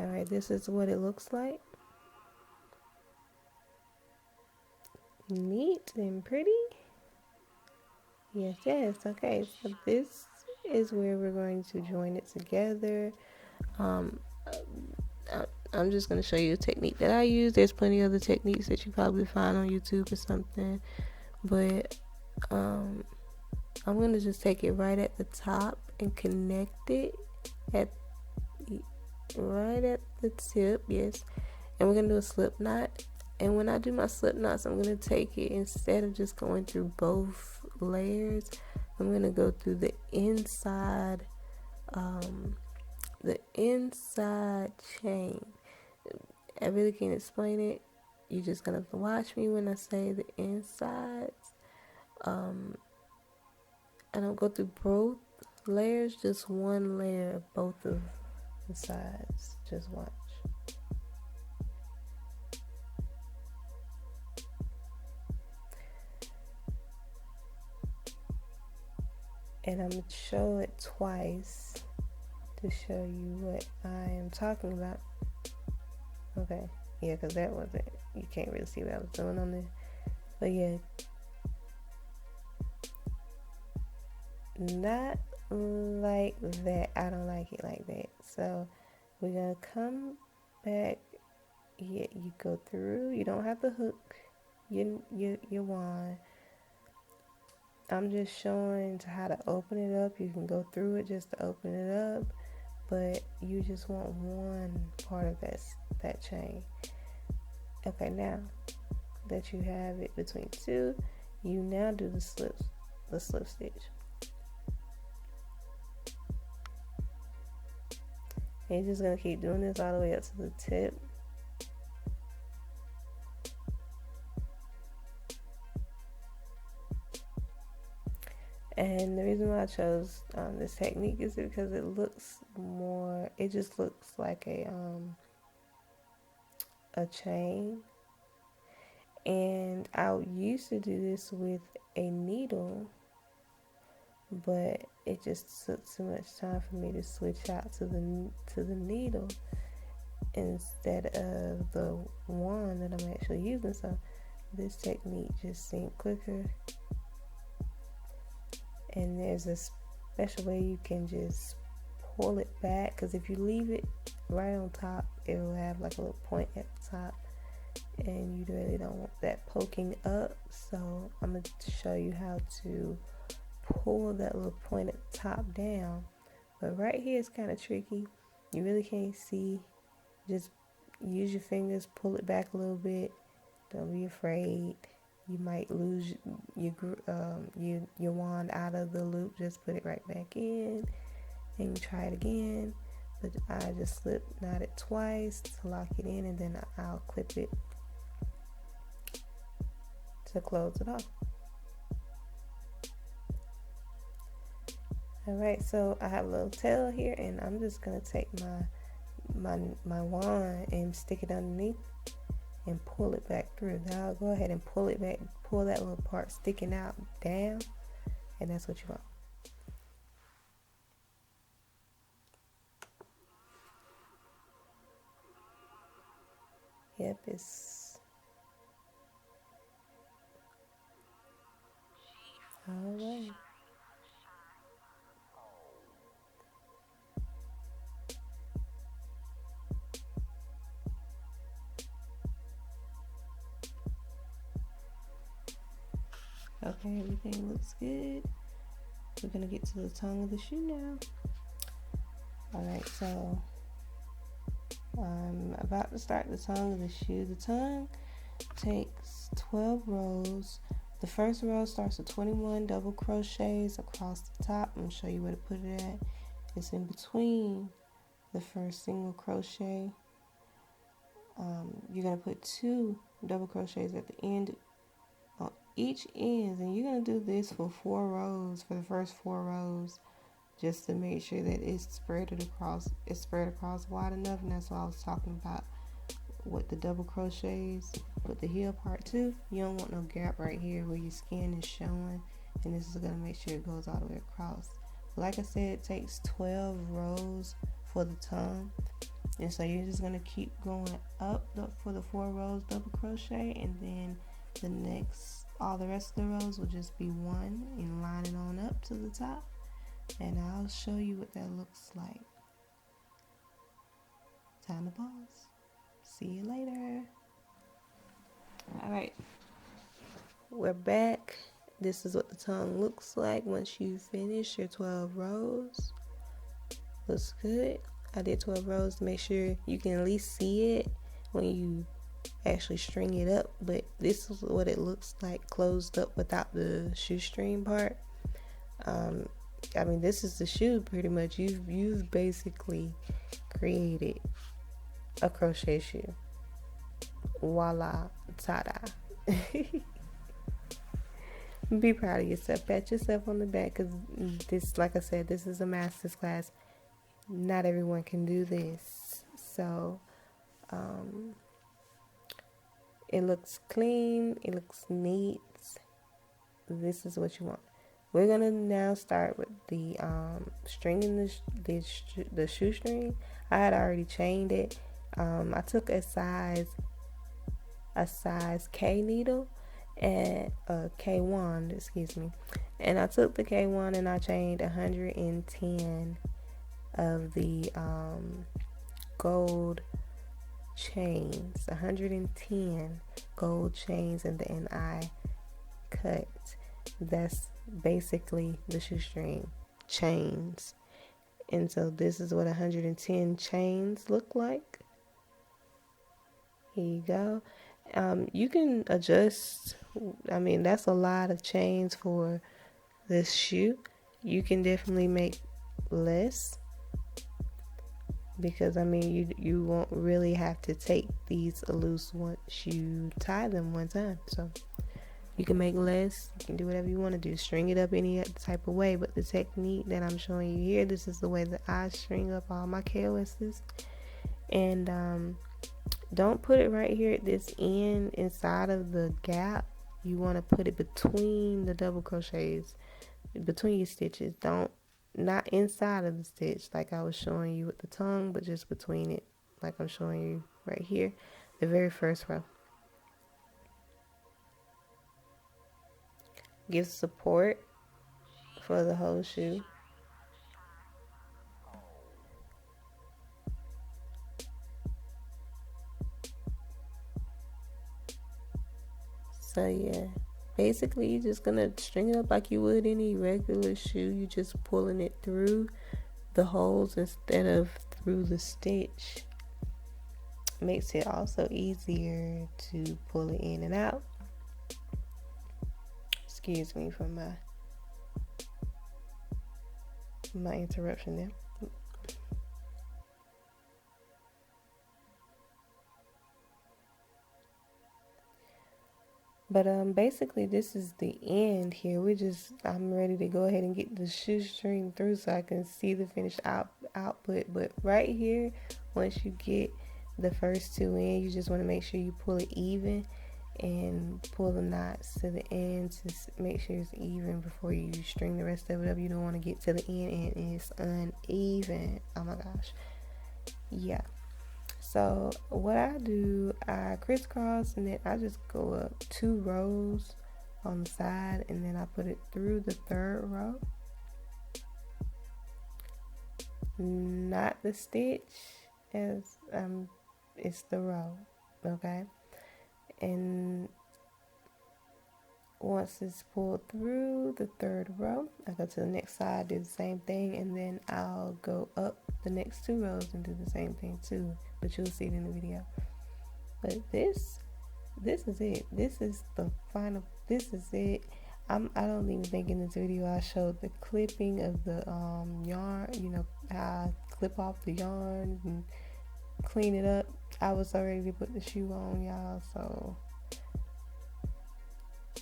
Alright, this is what it looks like. Neat and pretty. Yes, yes. Okay, so this is where we're going to join it together. Um, I'm just going to show you a technique that I use. There's plenty of other techniques that you probably find on YouTube or something. But I'm going to just take it right at the top and connect it at right at the tip. Yes. And we're going to do a slip knot. And when I do my slip knots, I'm going to take it, instead of just going through both layers, I'm going to go through the inside chain. I really can't explain it. You're just going to watch me when I say the insides. I don't go through both layers, just one layer of both of the sides. Just watch. And I'm going to show it twice to show you what I am talking about. Okay, yeah, because that wasn't, you can't really see what I was doing on there. But yeah, not like that. I don't like it like that. So we're going to come back. Yeah, you go through. You don't have to hook your wand. I'm just showing how to open it up. You can go through it just to open it up, but you just want one part of that chain. Okay, now that you have it between two, you now do the slip stitch. And you're just gonna keep doing this all the way up to the tip. And the reason why I chose this technique is because it looks more, it just looks like a chain. And I used to do this with a needle, but it just took too much time for me to switch out to the needle instead of the wand that I'm actually using. So this technique just seemed quicker. And there's a special way you can just pull it back, because if you leave it right on top, it will have like a little point at the top, and you really don't want that poking up. So I'm going to show you how to pull that little point at the top down. But right here is kind of tricky. You really can't see. Just use your fingers, pull it back a little bit. Don't be afraid. You might lose your wand out of the loop. Just put it right back in and try it again. But I just slip knot it twice to lock it in, and then I'll clip it to close it off. Alright, so I have a little tail here, and I'm just gonna take my wand and stick it underneath and pull it back through. Now I'll go ahead and pull it back, pull that little part sticking out down, and that's what you want. Yep, it's all right. Okay, everything looks good. We're gonna get to the tongue of the shoe now. Alright, so I'm about to start the tongue of the shoe. The tongue takes 12 rows. The first row starts with 21 double crochets across the top. I'm gonna show you where to put it at. It's in between the first single crochet. You're gonna put 2 double crochets at the end on each end, and you're gonna do this for 4 rows, for the first 4 rows, just to make sure that it's spread across wide enough. And that's what I was talking about with the double crochets with the heel part too. You don't want no gap right here where your skin is showing, and this is gonna make sure it goes all the way across. Like I said, it takes 12 rows for the tongue, And so you're just gonna keep going up for the 4 rows double crochet, and then all the rest of the rows will just be one and line it on up to the top. And I'll show you what that looks like. Time to pause. See you later. All right, we're back. This is what the tongue looks like once you finish your 12 rows. Looks good. I did 12 rows to make sure you can at least see it when you actually string it up, but this is what it looks like closed up without the shoestring part. I mean, this is the shoe pretty much. You've basically created a crochet shoe. Voila, ta-da. Be proud of yourself. Pat yourself on the back, because this, like I said, this is a master's class. Not everyone can do this. So it looks clean, it looks neat. This is what you want. We're gonna now start with the stringing the shoestring. I had already chained it. I took a size K needle and K1, excuse me, and I took the K1 and I chained 110 of the gold chains, 110 gold chains, and then I cut. That's basically the shoestring chains. And so this is what 110 chains look like. Here you go. You can adjust. I mean, that's a lot of chains for this shoe. You can definitely make less, because I mean, you won't really have to take these loose once you tie them one time. So you can make less. You can do whatever you want to do. String it up any type of way. But the technique that I'm showing you here, this is the way that I string up all my K.O.S's. And don't put it right here at this end inside of the gap. You want to put it between the double crochets, between your stitches. Not inside of the stitch like I was showing you with the tongue, but just between it, like I'm showing you right here, the very first row. Gives support for the whole shoe. So yeah, basically you're just gonna string it up like you would any regular shoe. You're just pulling it through the holes instead of through the stitch. Makes it also easier to pull it in and out. Excuse me for my interruption there. But basically this is the end here. I'm ready to go ahead and get the shoestring through so I can see the finished output. But right here, once you get the first two in, you just want to make sure you pull it even and pull the knots to the end to make sure it's even before you string the rest of it up. You don't want to get to the end and it's uneven. Oh my gosh. Yeah. So what I do, I crisscross and then I just go up 2 rows on the side, and then I put it through the 3rd row. Not the stitch, as it's the row, okay? And once it's pulled through the 3rd row, I go to the next side, do the same thing, and then I'll go up the next 2 rows and do the same thing too. But you'll see it in the video. But this is it. This is the final. This is it. I don't even think in this video I showed the clipping of the yarn. You know how I clip off the yarn and clean it up. I was so ready to put the shoe on, y'all. So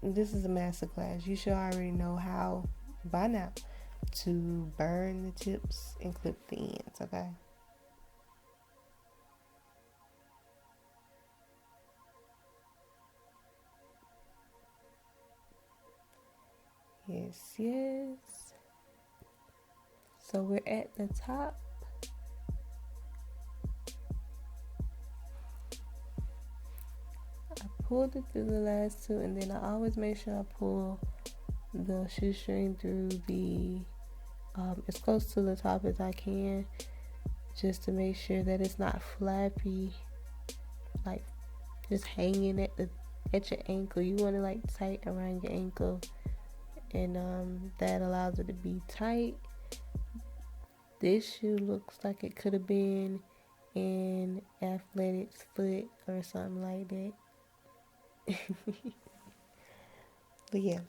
this is a master class. You should already know how by now to burn the tips and clip the ends. Okay. Yes. So we're at the top. pulled it through the last two, and then I always make sure I pull the shoestring through the as close to the top as I can, just to make sure that it's not flappy, like just hanging at your ankle. You want it like tight around your ankle, and that allows it to be tight. This shoe looks like it could have been in Athletic's foot or something like that. But yeah,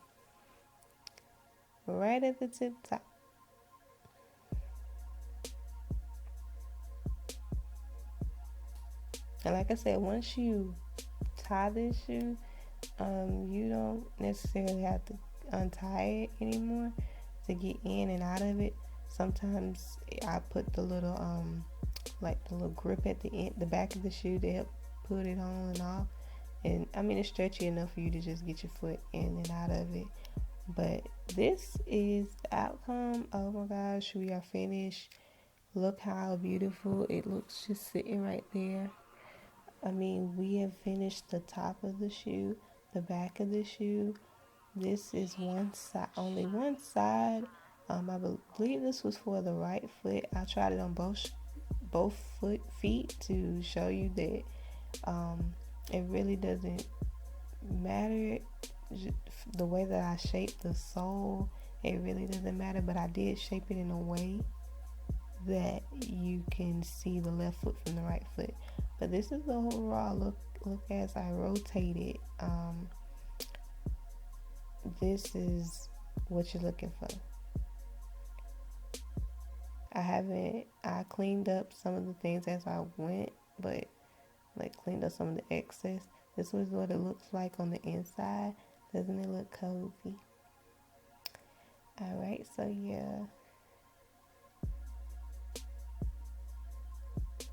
right at the tip top. And like I said, once you tie this shoe, you don't necessarily have to untie it anymore to get in and out of it. Sometimes I put the little like the little grip at the end, the back of the shoe, to help put it on and off. And I mean, it's stretchy enough for you to just get your foot in and out of it. But this is the outcome. Oh my gosh, we are finished. Look how beautiful it looks just sitting right there. I mean, we have finished the top of the shoe, the back of the shoe. This is one side, only one side. I believe this was for the right foot. I tried it on both feet to show you that it really doesn't matter the way that I shaped the sole. It really doesn't matter, but I did shape it in a way that you can see the left foot from the right foot. But this is the overall look as I rotate it. This is what you're looking for. I cleaned up some of the things as I went, but like cleaned up some of the excess. This was what it looks like on the inside. Doesn't it look cozy? Alright, so yeah.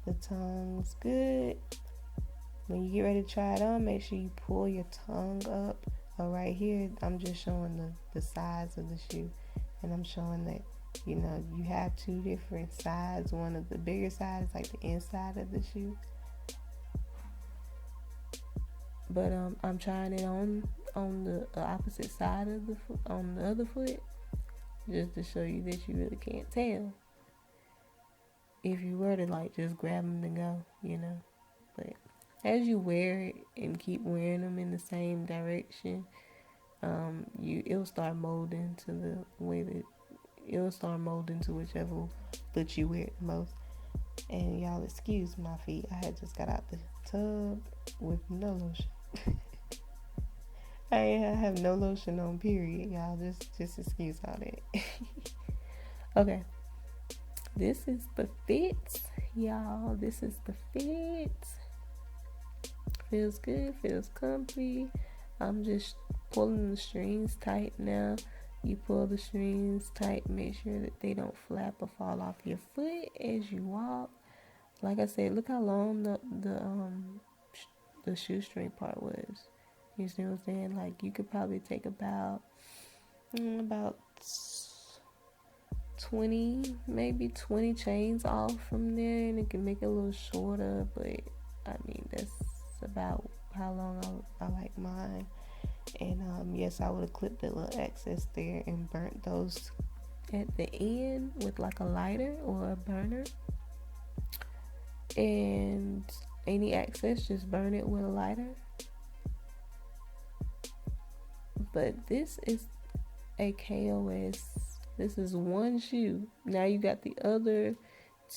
The tongue's good. When you get ready to try it on, make sure you pull your tongue up. Right here, I'm just showing the size of the shoe. And I'm showing that, you have two different sides. One of the bigger side is like the inside of the shoe. But I'm trying it on the opposite side of the foot, on the other foot, just to show you that you really can't tell if you were to like just grab them and go, But as you wear it and keep wearing them in the same direction, it'll start molding to the way that it'll start molding to whichever foot you wear it most. And y'all excuse my feet. I had just got out the tub with no lotion. I have no lotion on, period, y'all. Just excuse all that. Okay. This is the fit, y'all. This is the fit. Feels good, feels comfy. I'm just pulling the strings tight now. You pull the strings tight, make sure that they don't flap or fall off your foot as you walk. Like I said, look how long the shoestring part was. You see what I'm saying? Like you could probably take about 20 chains off from there, and it can make it a little shorter, but I mean that's about how long I like mine. And yes, I would have clipped the little excess there and burnt those at the end with like a lighter or a burner, and any excess just burn it with a lighter. But this is a K.O.S. This is one shoe. Now you got the other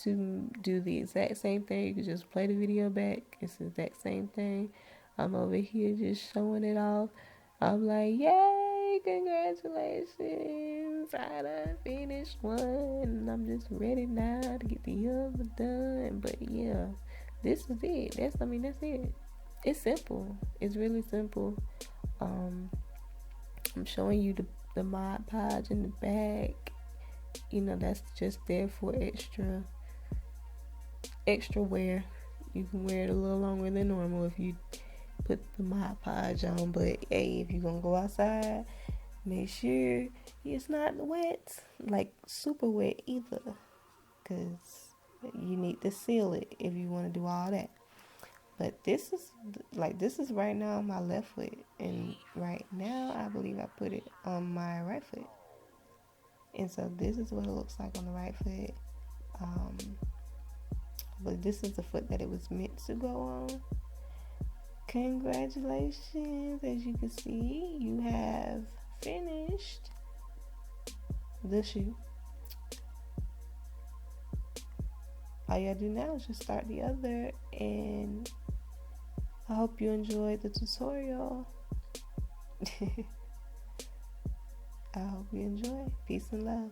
to do the exact same thing. You can just play the video back. It's the exact same thing. I'm over here just showing it off. I'm like, yay, congratulations. I done finished one. And I'm just ready now to get the other done. But yeah, this is it. That's it. It's simple. It's really simple. I'm showing you the Mod Podge in the back. That's just there for extra wear. You can wear it a little longer than normal if you put the Mod Podge on. But hey, if you're gonna go outside, make sure it's not wet, like super wet either, because you need to seal it if you want to do all that. But this is right now on my left foot, and right now I believe I put it on my right foot. And so this is what it looks like on the right foot. But this is the foot that it was meant to go on. Congratulations. As you can see, you have finished the shoe. All you gotta do now is just start the other, and I hope you enjoyed the tutorial. I hope you enjoy. Peace and love.